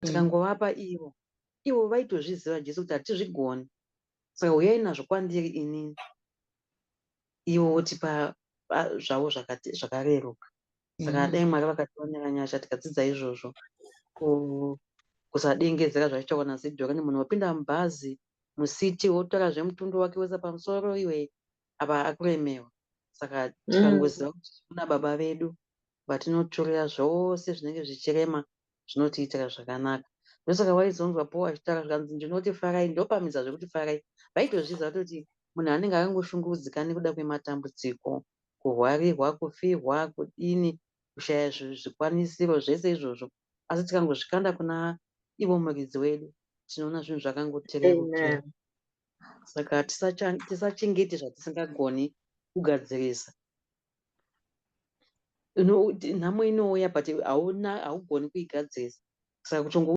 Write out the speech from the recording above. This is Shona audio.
tikangovapa ivo vaitozviziva jesu kuti hatizvigoni, saka uyai nazvo kwandiri inini, ivo votipa zvavo zvakareruka. Saka dai Mwari vakationera nyasha tikadzidza izvozvo, kusadengezera zvaitawa naZidhorani, munhu wapinda mubhazi musiti wotora zvemutundo wake wese pamusoro, iwe apa akuremewa. Saka tikangoziva kuti kuna baba vedu vatinotorera zvose zvinenge zvichirema zvinotiitira zvakanaka. Ndosaka waizonzwa Paul achitaura zvakanzi ndinoti farai, ndopamidza zvekuti farai. Vaitozviziva kuti munhu anenge akangoshungurudzika nekuda kwematambudziko, kurwarirwa, kufirwa, kudini, kushaya zvikwanisiro, zvese izvozvo. Asi tikangozvikanda kuna ivo muridzi wedu, tinoona zvinhu zvakangotirerukira. Saka tisachengete zvatisingagoni kugadzirisa. Nhamo inouya but haugoni kuigadzirisa. Saka